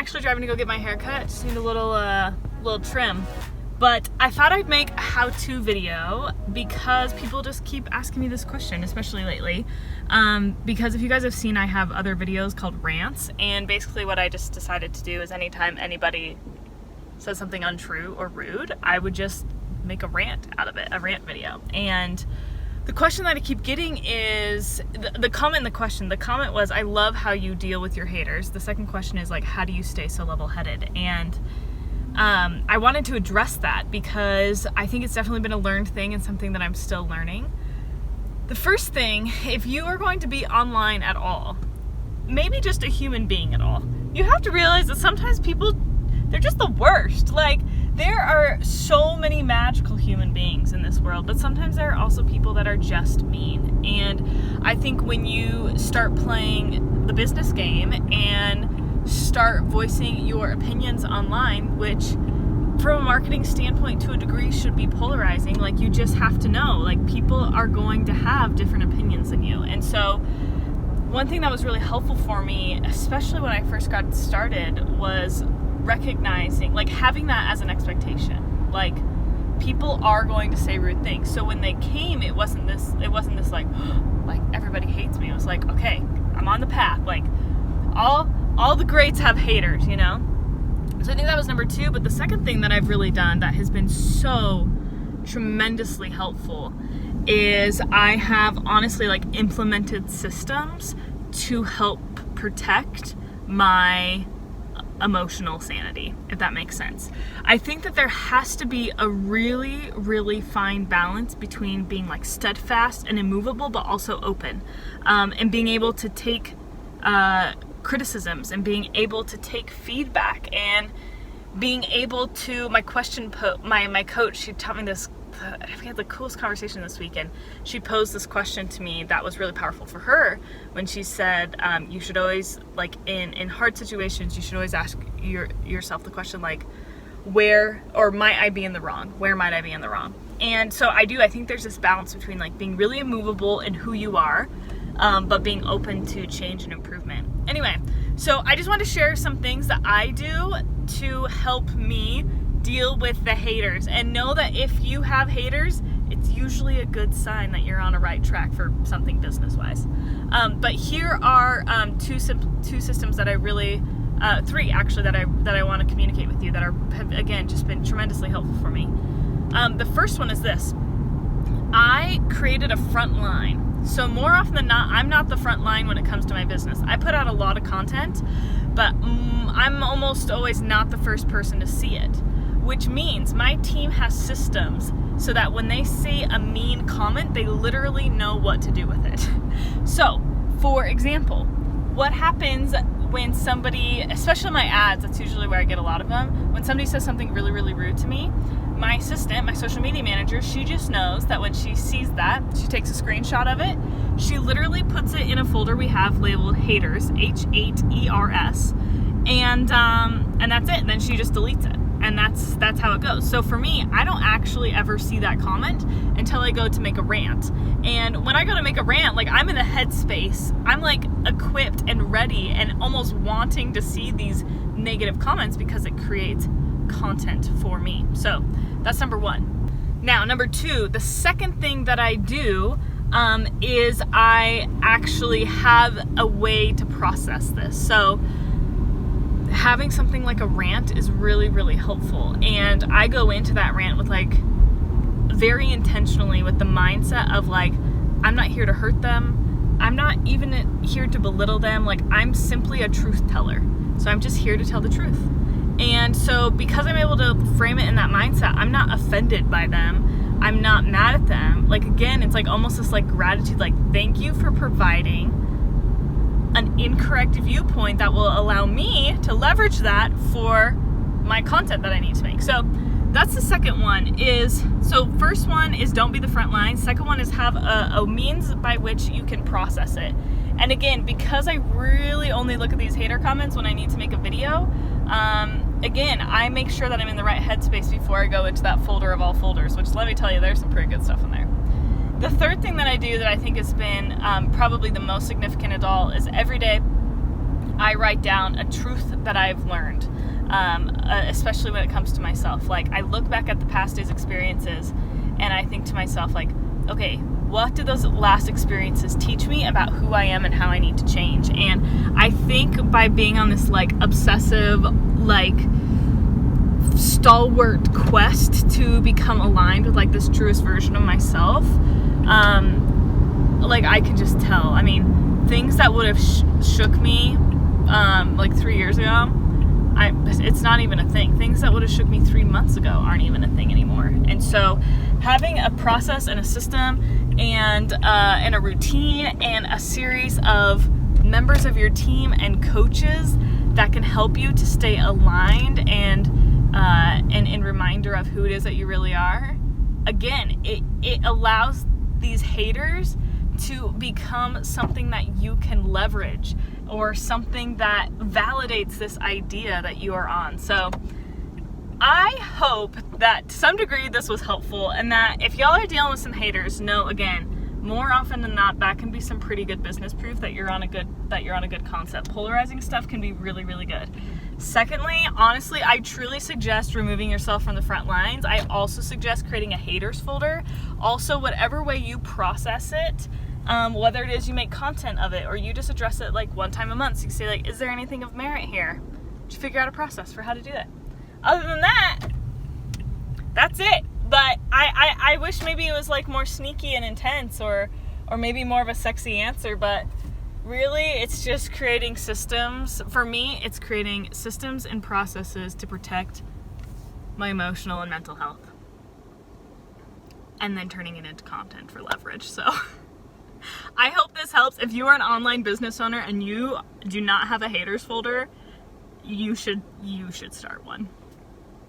actually driving to go get my hair cut. Just need a little trim. But I thought I'd make a how-to video because people just keep asking me this question, especially lately. Because if you guys have seen, I have other videos called Rants, and basically what I just decided to do is anytime anybody says something untrue or rude, I would just make a rant out of it, a rant video. And the question that I keep getting is, the comment in the question, the comment was, I love how you deal with your haters. The second question is like, how do you stay so level-headed? And I wanted to address that because I think it's definitely been a learned thing and something that I'm still learning. The first thing, if you are going to be online at all, maybe just a human being at all, you have to realize that sometimes people, they're just the worst. Like, there are so many magical human beings in this world, but sometimes there are also people that are just mean. And I think when you start playing the business game and start voicing your opinions online, which from a marketing standpoint to a degree should be polarizing, like you just have to know, like people are going to have different opinions than you. And so one thing that was really helpful for me, especially when I first got started, was recognizing, like having that as an expectation. Like people are going to say rude things. So when they came, it wasn't this like, like everybody hates me. It was like, okay, I'm on the path. Like all the greats have haters, you know? So I think that was number 2. But the second thing that I've really done that has been so tremendously helpful is I have honestly like implemented systems to help protect my emotional sanity, if that makes sense. I think that there has to be a really, really fine balance between being like steadfast and immovable, but also open, and being able to take criticisms and being able to take feedback and being able to, my coach, she taught me this, we had the coolest conversation this weekend. She posed this question to me that was really powerful for her when she said, you should always, like in hard situations, you should always ask yourself the question like, where, or might I be in the wrong? Where might I be in the wrong? And so I think there's this balance between like being really immovable in who you are, but being open to change and improvement. Anyway, so I just want to share some things that I do to help me deal with the haters, and know that if you have haters, it's usually a good sign that you're on a right track for something business-wise. But here are two systems that I really, 3 actually, that I want to communicate with you that have again just been tremendously helpful for me. The first one is this: I created a front line. So more often than not, I'm not the front line when it comes to my business. I put out a lot of content, but I'm almost always not the first person to see it, which means my team has systems so that when they see a mean comment, they literally know what to do with it. So, for example, what happens when somebody, especially my ads, that's usually where I get a lot of them, when somebody says something really, really rude to me, my assistant, my social media manager, she just knows that when she sees that, she takes a screenshot of it, she literally puts it in a folder we have labeled haters, H8ERS, and that's it. Then she just deletes it. And that's how it goes. So for me, I don't actually ever see that comment until I go to make a rant. And when I go to make a rant, like I'm in a headspace, I'm like equipped and ready and almost wanting to see these negative comments because it creates content for me. So that's number 1. Now, number 2, the second thing that I do is I actually have a way to process this. So having something like a rant is really, really helpful. And I go into that rant with like very intentionally with the mindset of like, I'm not here to hurt them. I'm not even here to belittle them. Like I'm simply a truth teller. So I'm just here to tell the truth. And so because I'm able to frame it in that mindset, I'm not offended by them. I'm not mad at them. Like again, it's like almost this like gratitude, like thank you for providing an incorrect viewpoint that will allow me to leverage that for my content that I need to make. So that's the second one so first one is don't be the front line. Second one is have a means by which you can process it. And again, because I really only look at these hater comments when I need to make a video, again, I make sure that I'm in the right headspace before I go into that folder of all folders, which let me tell you, there's some pretty good stuff in there. The third thing that I do that I think has been probably the most significant at all is every day I write down a truth that I've learned, especially when it comes to myself. Like, I look back at the past day's experiences and I think to myself, like, okay, what did those last experiences teach me about who I am and how I need to change? And I think by being on this like obsessive, like stalwart quest to become aligned with like this truest version of myself, like I can just tell. I mean, things that would have shook me like 3 years ago, it's not even a thing. Things that would have shook me 3 months ago aren't even a thing anymore. And so having a process and a system and a routine and a series of members of your team and coaches that can help you to stay aligned and in reminder of who it is that you really are, again, it allows these haters to become something that you can leverage, or something that validates this idea that you are on. So I hope that to some degree this was helpful, and that if y'all are dealing with some haters, know again, more often than not, that can be some pretty good business proof that you're on a good concept. Polarizing stuff can be really, really good. Secondly, honestly, I truly suggest removing yourself from the front lines. I also suggest creating a haters folder. Also, whatever way you process it, whether it is you make content of it or you just address it like one time a month, so you say like, is there anything of merit here? Just figure out a process for how to do that. Other than that, that's it. But I wish maybe it was like more sneaky and intense, or maybe more of a sexy answer, but really it's just creating systems. For me, it's creating systems and processes to protect my emotional and mental health, and then turning it into content for leverage. So I hope this helps. If you are an online business owner and you do not have a haters folder, you should start one.